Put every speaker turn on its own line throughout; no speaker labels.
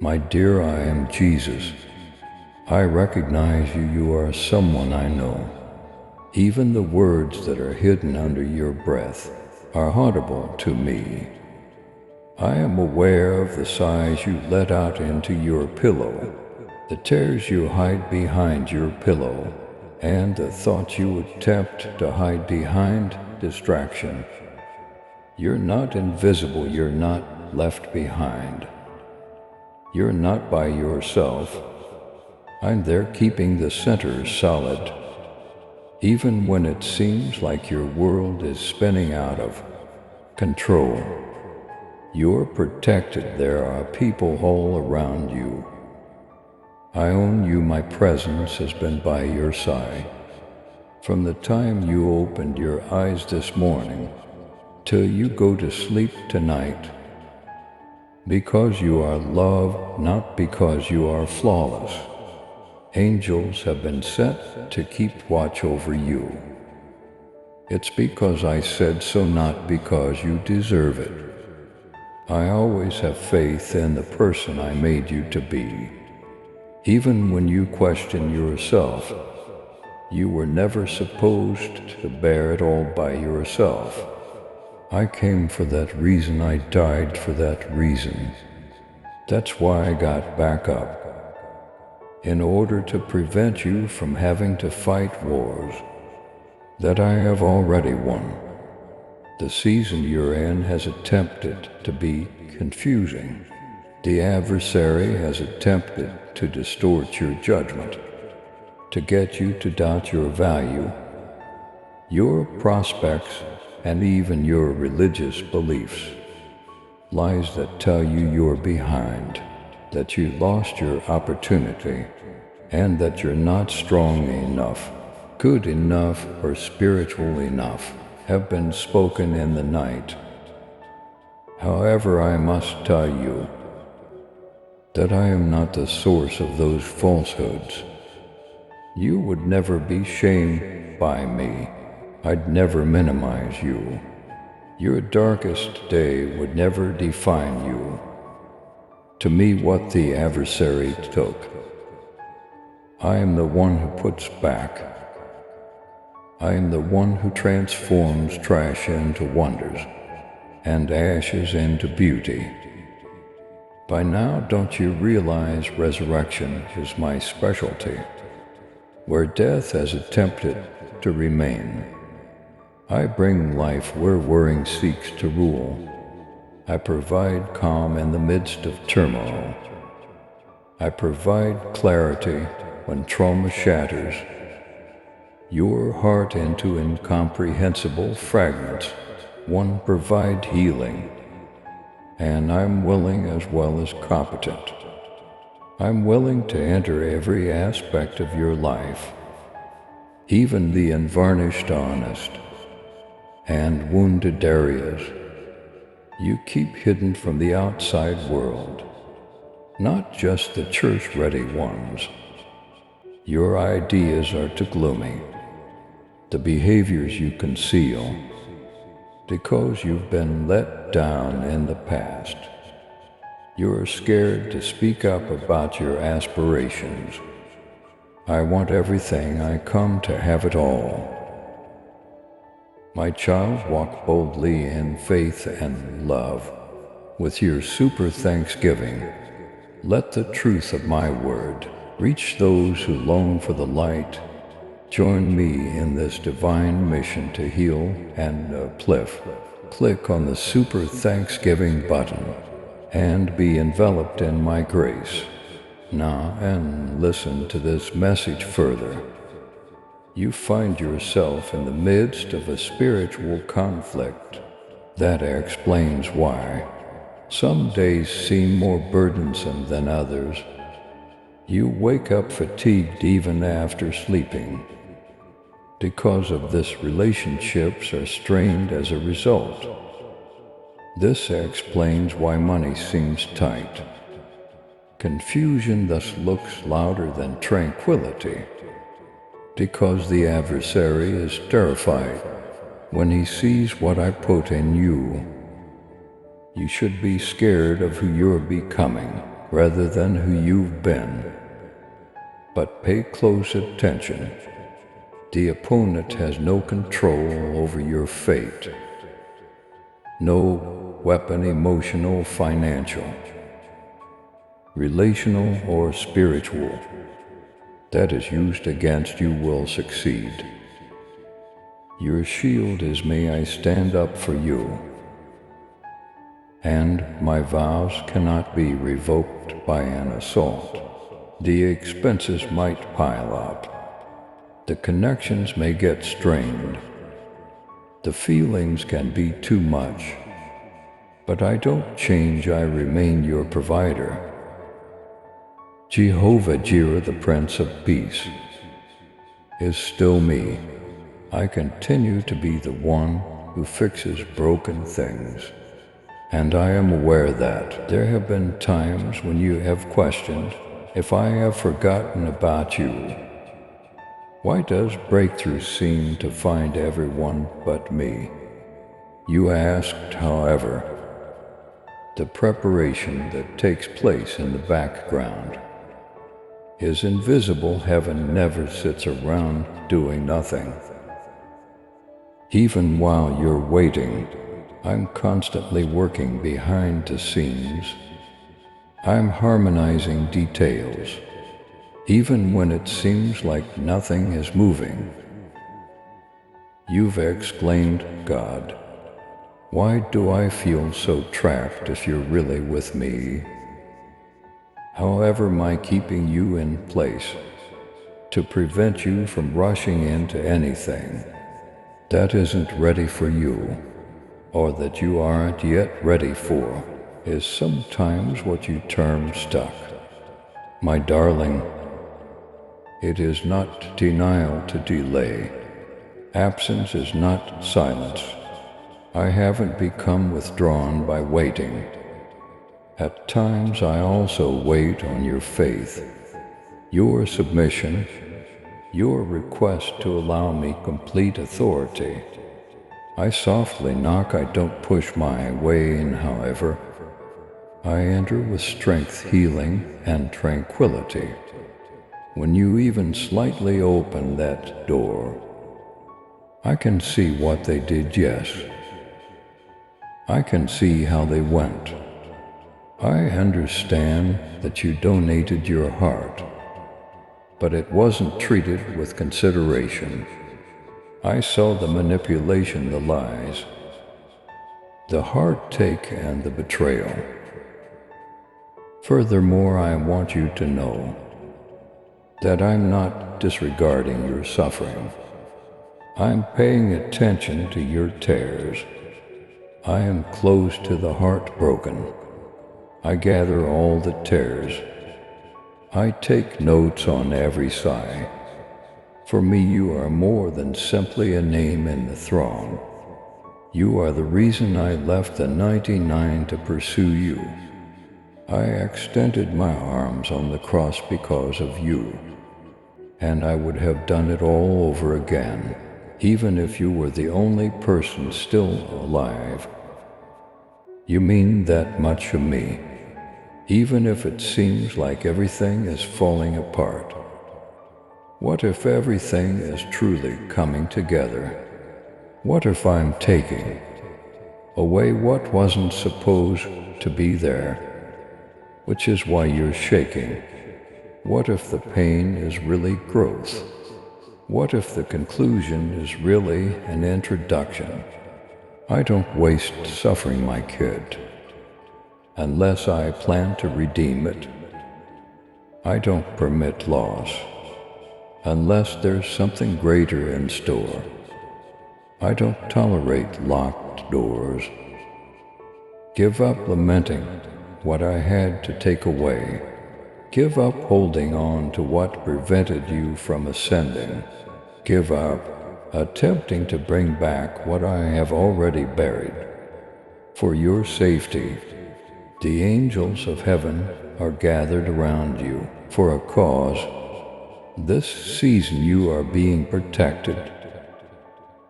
My dear, I am Jesus. I recognize you. You are someone I know. Even the words that are hidden under your breath are audible to me. I am aware of the sighs you let out into your pillow, the tears you hide behind your pillow, and the thoughts you attempt to hide behind distraction. You're not invisible. You're not left behind. You're not by yourself. I'm there keeping the center solid. Even when it seems like your world is spinning out of control, you're protected. There are people all around you. I own you. My presence has been by your side from the time you opened your eyes this morning till you go to sleep tonight. Because you are loved, not because you are flawless. Angels have been set to keep watch over you. It's because I said so, not because you deserve it. I always have faith in the person I made you to be. Even when you question yourself, you were never supposed to bear it all by yourself. I came for that reason. I died for that reason. That's why I got back up. In order to prevent you from having to fight wars that I have already won. The season you're in has attempted to be confusing. The adversary has attempted to distort your judgment, to get you to doubt your value, your prospects, and even your religious beliefs. Lies that tell you you're behind, that you lost your opportunity, and that you're not strong enough, good enough, or spiritual enough, have been spoken in the night. However, I must tell you that I am not the source of those falsehoods. You would never be shamed by me. I'd never minimize you. Your darkest day would never define you. To me, what the adversary took, I am the one who puts back. I am the one who transforms trash into wonders and ashes into beauty. By now, don't you realize resurrection is my specialty? Where death has attempted to remain, I bring life where worrying seeks to rule. I provide calm in the midst of turmoil. I provide clarity when trauma shatters your heart into incomprehensible fragments. One provide healing, and I'm willing as well as competent. I'm willing to enter every aspect of your life, even the unvarnished, honest, and wounded areas you keep hidden from the outside world, not just the church-ready ones. Your ideas are too gloomy, the behaviors you conceal, because you've been let down in the past. You're scared to speak up about your aspirations. I want everything. I come to have it all. My child, walk boldly in faith and love. With your super thanksgiving, let the truth of my word reach those who long for the light. Join me in this divine mission to heal and uplift. Click on the super thanksgiving button and be enveloped in my grace. Now, and listen to this message further. You find yourself in the midst of a spiritual conflict. That explains why some days seem more burdensome than others. You wake up fatigued even after sleeping. Because of this, relationships are strained as a result. This explains why money seems tight. Confusion thus looks louder than tranquility, because the adversary is terrified when he sees what I put in you. You should be scared of who you're becoming. rather than who you've been. But pay close attention. The opponent has no control over your fate. No weapon, emotional, financial, relational, or spiritual, that is used against you will succeed. Your shield is, may I stand up for you, and my vows cannot be revoked by an assault. The expenses might pile up. The connections may get strained. The feelings can be too much. But I don't change, I remain your provider. Jehovah Jireh, the Prince of Peace, is still me. I continue to be the one who fixes broken things. And I am aware that there have been times when you have questioned if I have forgotten about you. Why does breakthrough seem to find everyone but me? You asked, however, the preparation that takes place in the background is invisible. Heaven never sits around doing nothing. Even while you're waiting, I'm constantly working behind the scenes. I'm harmonizing details, even when it seems like nothing is moving. You've exclaimed, God, why do I feel so trapped if you're really with me? However, my keeping you in place to prevent you from rushing into anything that isn't ready for you, or that you aren't yet ready for, is sometimes what you term stuck. My darling, it is not denial to delay. Absence is not silence. I haven't become withdrawn by waiting. At times I also wait on your faith, your submission, your request to allow me complete authority. I softly knock, I don't push my way in, however. I enter with strength, healing, and tranquility. When you even slightly open that door, I can see what they did, yes. I can see how they went. I understand that you donated your heart, but it wasn't treated with consideration. I saw the manipulation, the lies, the heartache, and the betrayal. Furthermore, I want you to know that I'm not disregarding your suffering. I'm paying attention to your tears. I am close to the heartbroken. I gather all the tears. I take notes on every sigh. For me, you are more than simply a name in the throng. You are the reason I left the 99 to pursue you. I extended my arms on the cross because of you, and I would have done it all over again, even if you were the only person still alive. You mean that much to me, even if it seems like everything is falling apart. What if everything is truly coming together? What if I'm taking away what wasn't supposed to be there, which is why you're shaking? What if the pain is really growth? What if the conclusion is really an introduction? I don't waste suffering, my kid, unless I plan to redeem it. I don't permit loss unless there's something greater in store. I don't tolerate locked doors. Give up lamenting what I had to take away. Give up holding on to what prevented you from ascending. Give up attempting to bring back what I have already buried. For your safety, the angels of heaven are gathered around you for a cause. This season you are being protected.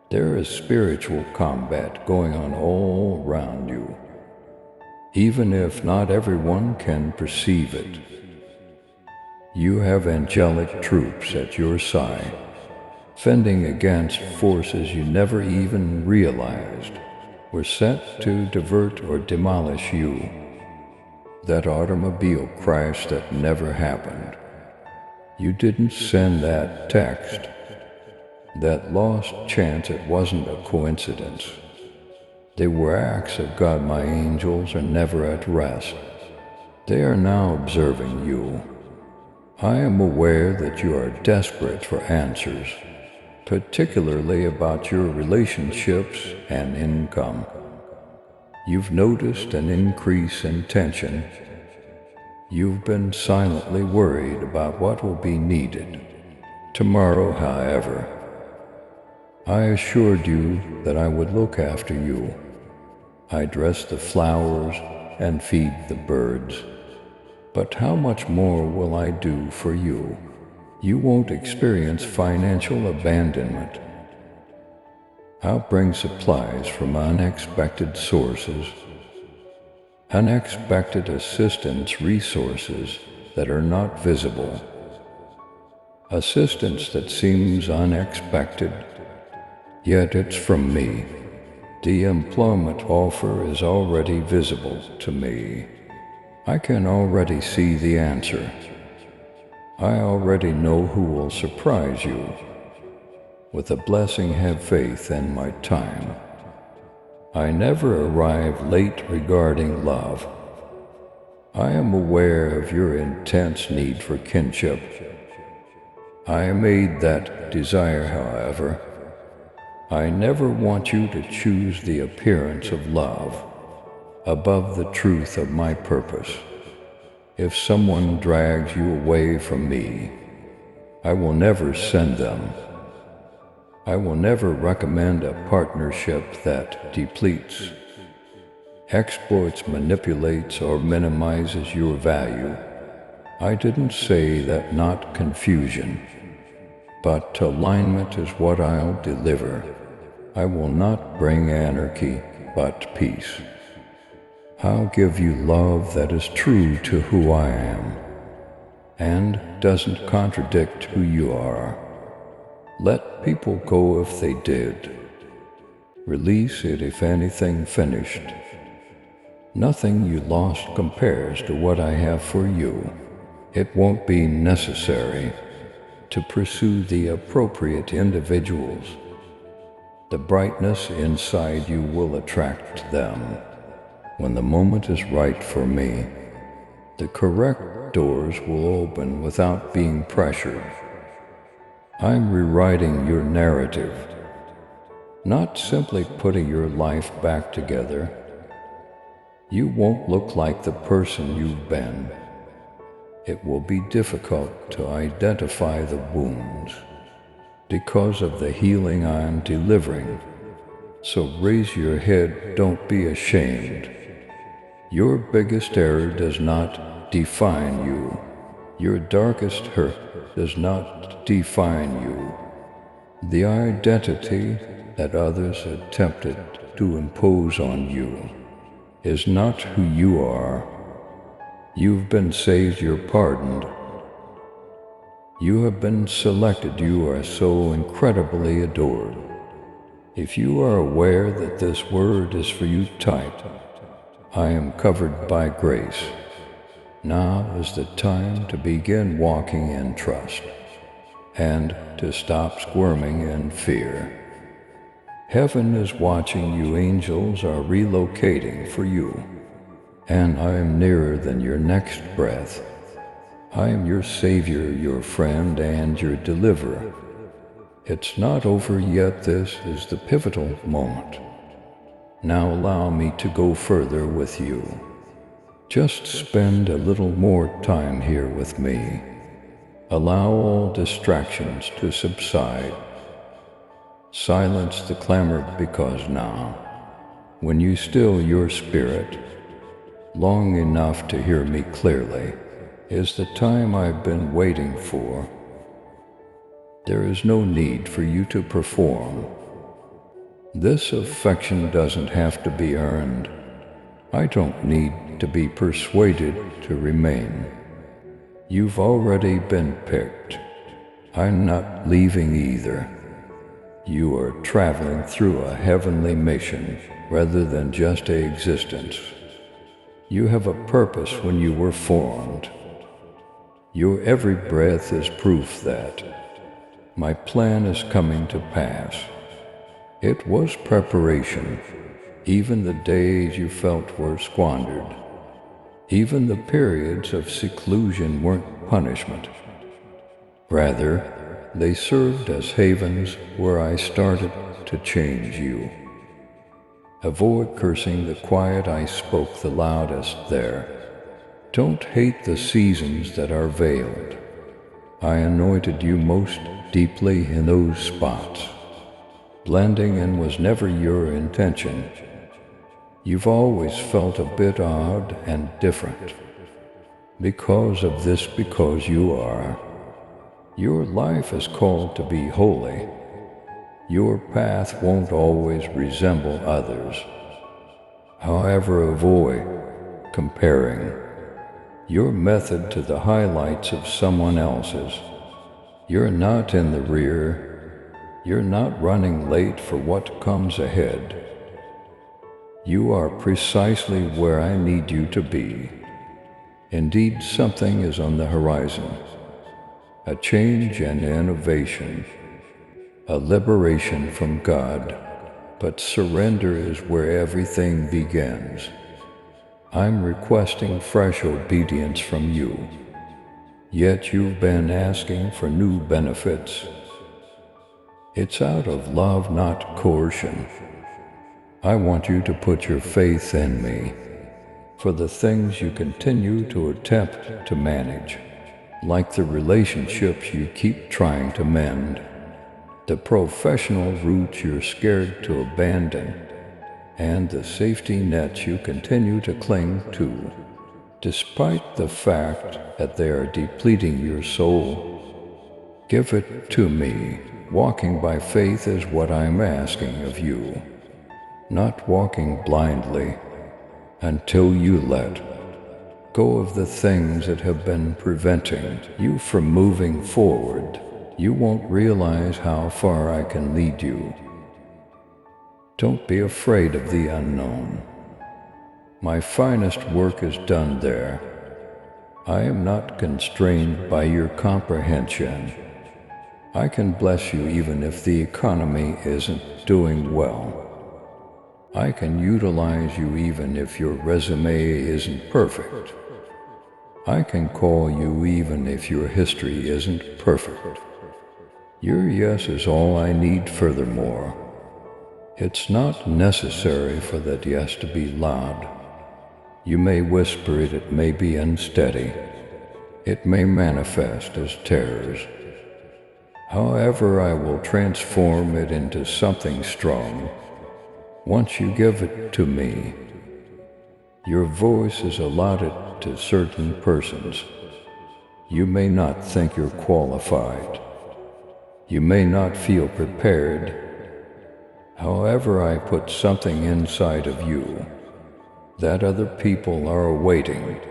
There is spiritual combat going on all around you. even if not everyone can perceive it. You have angelic troops at your side, fending against forces you never even realized were set to divert or demolish you. That automobile crash that never happened. You didn't send that text. That lost chance, it wasn't a coincidence. They were acts of God. My angels are never at rest. They are now observing you. I am aware that you are desperate for answers, particularly about your relationships and income. You've noticed an increase in tension. You've been silently worried about what will be needed tomorrow, however. I assured you that I would look after you. I dress the flowers and feed the birds. But how much more will I do for you? You won't experience financial abandonment. I'll bring supplies from unexpected sources, unexpected assistance, resources that are not visible, assistance that seems unexpected, yet it's from me. The employment offer is already visible to me. I can already see the answer. I already know who will surprise you. With a blessing, have faith in my time. I never arrive late regarding love. I am aware of your intense need for kinship. I made that desire, however. I never want you to choose the appearance of love above the truth of my purpose. If someone drags you away from me, I will never send them. I will never recommend a partnership that depletes, exploits, manipulates, or minimizes your value. I didn't say that, not confusion, but alignment is what I'll deliver. I will not bring anarchy, but peace. I'll give you love that is true to who I am and doesn't contradict who you are. Let people go if they did. Release it if anything finished. Nothing you lost compares to what I have for you. It won't be necessary to pursue the appropriate individuals. The brightness inside you will attract them. When the moment is right for me, the correct doors will open without being pressured. I'm rewriting your narrative, not simply putting your life back together. You won't look like the person you've been. It will be difficult to identify the wounds because of the healing I'm delivering. So raise your head, don't be ashamed. Your biggest error does not define you. Your darkest hurt does not define you. The identity that others attempted to impose on you is not who you are. You've been saved, you're pardoned. You have been selected, you are so incredibly adored. If you are aware that this word is for you, type, I am covered by grace. Now is the time to begin walking in trust and to stop squirming in fear. Heaven is watching you, angels are relocating for you, and I am nearer than your next breath. I am your Savior, your friend, and your deliverer. It's not over yet, this is the pivotal moment. Now allow me to go further with you. Just spend a little more time here with me. Allow all distractions to subside. Silence the clamor, because now, when you still your spirit, long enough to hear me clearly, is the time I've been waiting for. There is no need for you to perform. This affection doesn't have to be earned. I don't need to be persuaded to remain. You've already been picked. I'm not leaving either. You are traveling through a heavenly mission rather than just a existence. You have a purpose when you were formed. Your every breath is proof that my plan is coming to pass. It was preparation. Even the days you felt were squandered. Even the periods of seclusion weren't punishment. Rather, they served as havens where I started to change you. Avoid cursing the quiet I spoke the loudest there. Don't hate the seasons that are veiled. I anointed you most deeply in those spots. Blending in was never your intention. You've always felt a bit odd and different. Because of this, because you are. Your life is called to be holy. Your path won't always resemble others. However, avoid comparing your method to the highlights of someone else's. You're not in the rear. You're not running late for what comes ahead. You are precisely where I need you to be. Indeed, something is on the horizon. A change and innovation. A liberation from God. But surrender is where everything begins. I'm requesting fresh obedience from you. Yet you've been asking for new benefits. It's out of love, not coercion. I want you to put your faith in me for the things you continue to attempt to manage, like the relationships you keep trying to mend, the professional routes you're scared to abandon, and the safety nets you continue to cling to, despite the fact that they are depleting your soul. Give it to me. Walking by faith is what I'm asking of you. Not walking blindly until you let go of the things that have been preventing you from moving forward. You won't realize how far I can lead you. Don't be afraid of the unknown. My finest work is done there. I am not constrained by your comprehension. I can bless you even if the economy isn't doing well. I can utilize you even if your resume isn't perfect. I can call you even if your history isn't perfect. Your yes is all I need furthermore. It's not necessary for that yes to be loud. You may whisper it, it may be unsteady. It may manifest as terrors. However, I will transform it into something strong. Once you give it to me, your voice is allotted to certain persons. You may not think you're qualified. You may not feel prepared. However, I put something inside of you that other people are awaiting,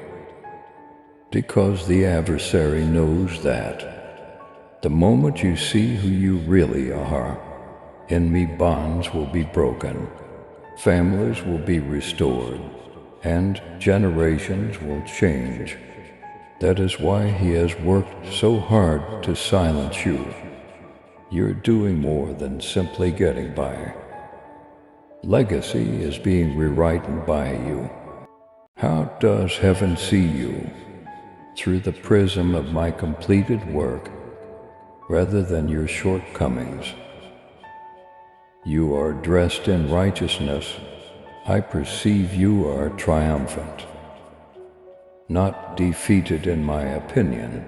because the adversary knows that the moment you see who you really are, enemy bonds will be broken, families will be restored, and generations will change. That is why he has worked so hard to silence you. You're doing more than simply getting by. Legacy is being rewritten by you. How does heaven see you? Through the prism of my completed work, rather than your shortcomings. You are dressed in righteousness. I perceive you are triumphant, not defeated in my opinion.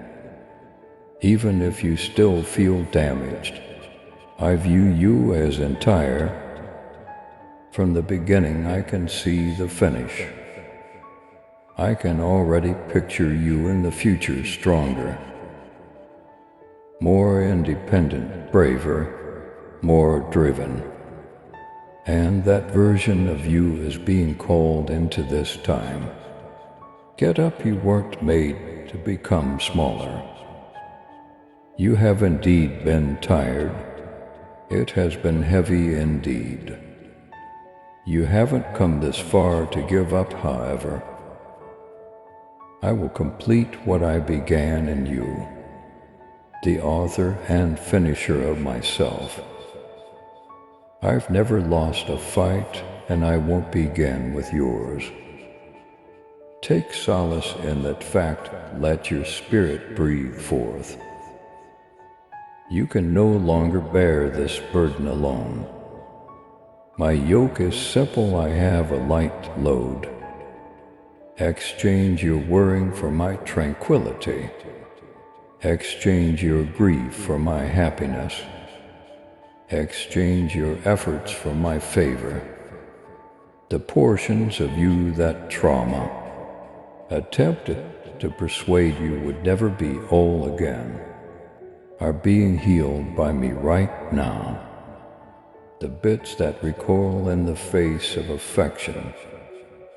Even if you still feel damaged, I view you as entire. From the beginning I can see the finish. I can already picture you in the future stronger, more independent, braver, more driven. and that version of you is being called into this time. Get up, you weren't made to become smaller. You have indeed been tired. It has been heavy indeed. You haven't come this far to give up, however. I will complete what I began in you, the author and finisher of myself. I've never lost a fight, and I won't begin with yours. Take solace in that fact, let your spirit breathe forth. You can no longer bear this burden alone. My yoke is simple, I have a light load. Exchange your worrying for my tranquility. Exchange your grief for my happiness. Exchange your efforts for my favor. The portions of you that trauma attempted to persuade you would never be whole again are being healed by me right now. The bits that recoil in the face of affection,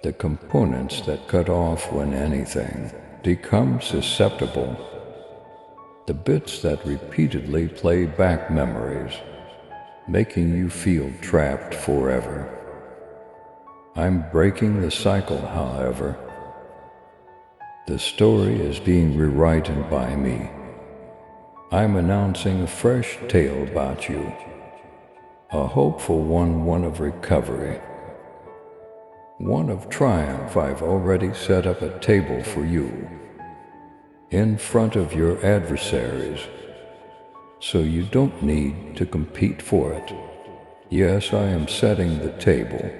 the components that cut off when anything becomes susceptible, the bits that repeatedly play back memories, making you feel trapped forever. I'm breaking the cycle, however. The story is being rewritten by me. I'm announcing a fresh tale about you, a hopeful one of recovery, one of triumph. I've already set up a table for you in front of your adversaries, so you don't need to compete for it. Yes, I am setting the table,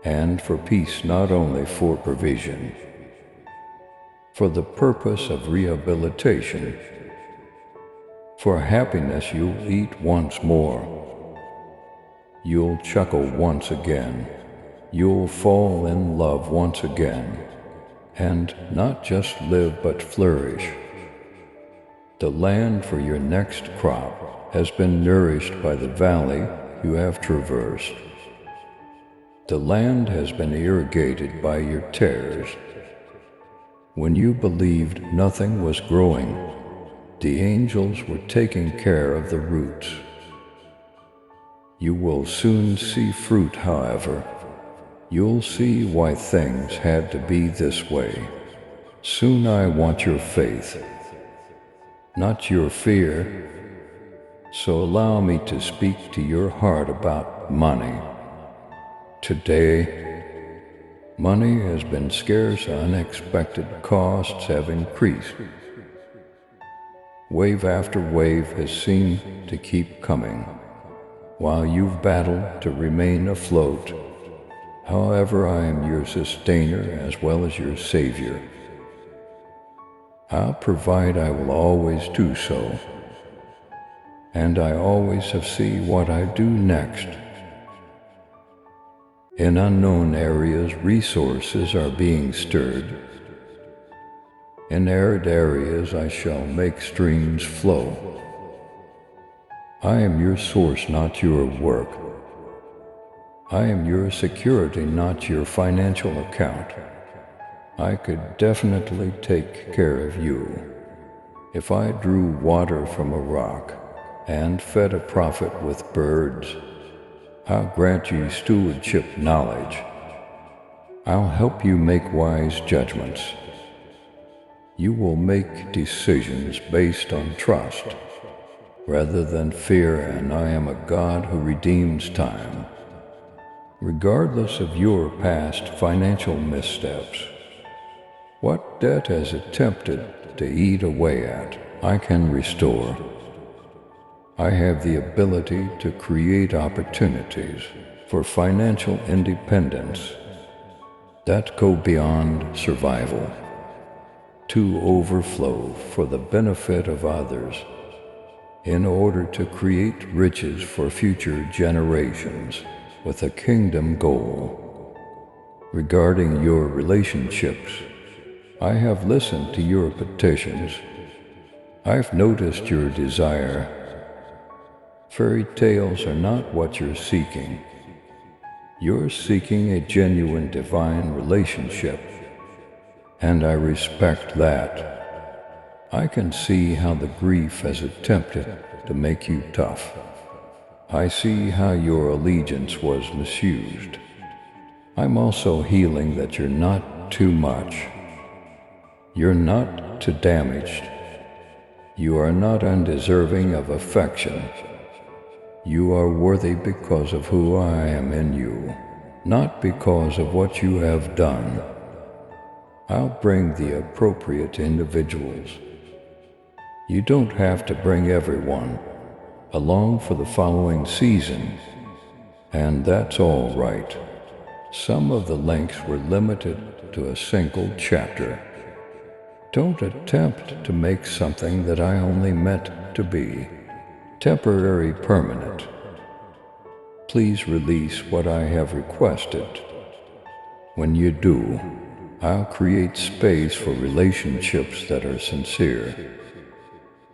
and for peace, not only for provision, for the purpose of rehabilitation. For happiness, you'll eat once more. You'll chuckle once again. You'll fall in love once again, and not just live but flourish. The land for your next crop has been nourished by the valley you have traversed. The land has been irrigated by your tears. When you believed nothing was growing, the angels were taking care of the roots. You will soon see fruit, however. You'll see why things had to be this way. Soon I want your faith, not your fear. So allow me to speak to your heart about money. Today, money has been scarce, unexpected costs have increased. Wave after wave has seemed to keep coming, while you've battled to remain afloat. However, I am your sustainer as well as your savior. I'll provide, I will always do so, and I always have seen what I do next. In unknown areas, resources are being stirred. In arid areas, I shall make streams flow. I am your source, not your work. I am your security, not your financial account. I could definitely take care of you if I drew water from a rock and fed a prophet with birds. I'll grant you stewardship knowledge. I'll help you make wise judgments. You will make decisions based on trust rather than fear, and I am a God who redeems time. Regardless of your past financial missteps, what debt has attempted to eat away at, I can restore. I have the ability to create opportunities for financial independence that go beyond survival, to overflow for the benefit of others, in order to create riches for future generations with a kingdom goal. Regarding your relationships, I have listened to your petitions. I've noticed your desire Fairy tales are not what you're seeking. You're seeking a genuine divine relationship, and I respect that. I can see how the grief has attempted to make you tough. I see how your allegiance was misused. I'm also healing that you're not too much. You're not too damaged. You are not undeserving of affection. You are worthy because of who I am in you, not because of what you have done. I'll bring the appropriate individuals. You don't have to bring everyone along for the following season, and that's all right. Some of the links were limited to a single chapter. Don't attempt to make something that I only meant to be temporary permanent. Please release what I have requested. When you do, I'll create space for relationships that are sincere,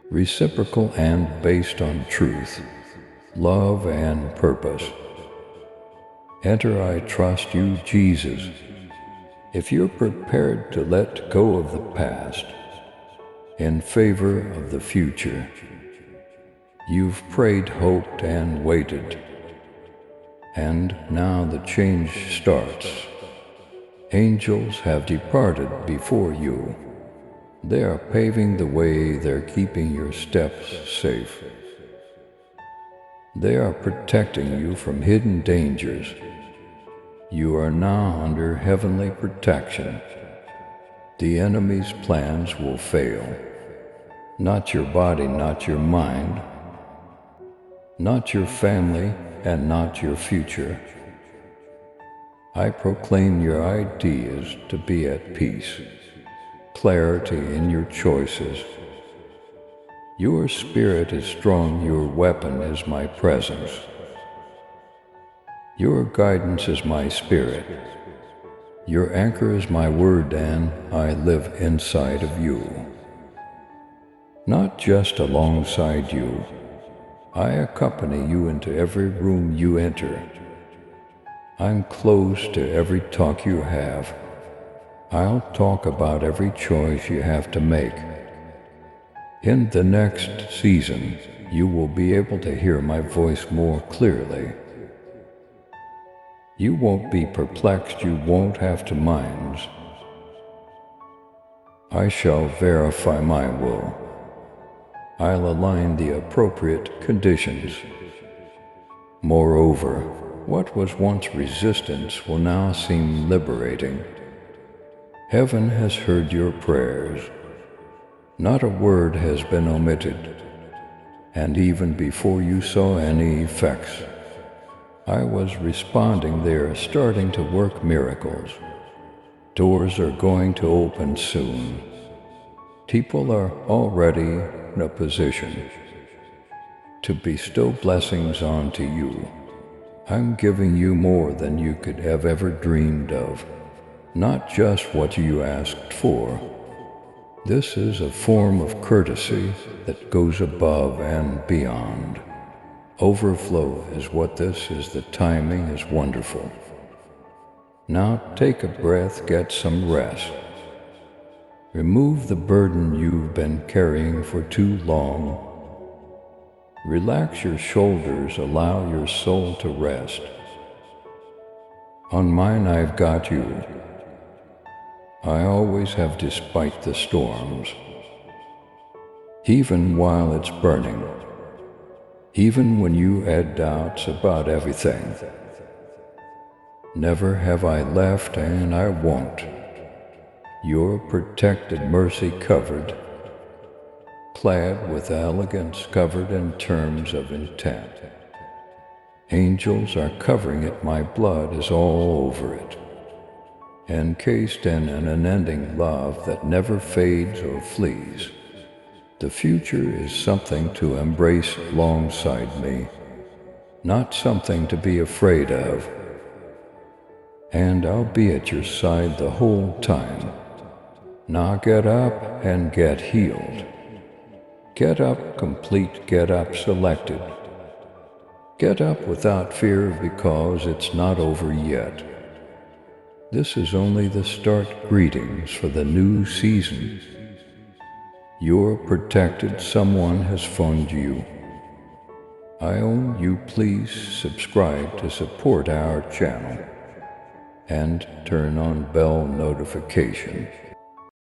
reciprocal and based on truth, love and purpose. Enter I trust you, Jesus. If you're prepared to let go of the past in favor of the future, you've prayed, hoped, and waited. And now the change starts. Angels have departed before you. They are paving the way, they're keeping your steps safe. They are protecting you from hidden dangers. You are now under heavenly protection. The enemy's plans will fail. Not your body, not your mind, not your family, and not your future. I proclaim your ideas to be at peace, clarity in your choices. Your spirit is strong, your weapon is my presence. Your guidance is my spirit. Your anchor is my word, and I live inside of you. Not just alongside you. I accompany you into every room you enter. I'm close to every talk you have. I'll talk about every choice you have to make. In the next season, you will be able to hear my voice more clearly. You won't be perplexed, you won't have to mind. I shall verify my will. I'll align the appropriate conditions. Moreover, what was once resistance will now seem liberating. Heaven has heard your prayers. Not a word has been omitted. And even before you saw any effects, I was responding. They are starting to work miracles. Doors are going to open soon. People are already in a position to bestow blessings onto you. I'm giving you more than you could have ever dreamed of, not just what you asked for. This is a form of courtesy that goes above and beyond. Overflow is what this is. The timing is wonderful. Now take a breath, get some rest. Remove the burden you've been carrying for too long. Relax your shoulders, allow your soul to rest. On mine I've got you. I always have, despite the storms. Even while it's burning. Even when you had doubts about everything. Never have I left, and I won't. Your protected mercy covered, clad with elegance, covered in terms of intent. Angels are covering it, my blood is all over it, encased in an unending love that never fades or flees. The future is something to embrace alongside me, not something to be afraid of. And I'll be at your side the whole time. Now get up and get healed. Get up complete, get up selected. Get up without fear because it's not over yet. This is only the start. Greetings for the new season. You're protected. Someone has found you. I own you. Please subscribe to support our channel and turn on bell notification.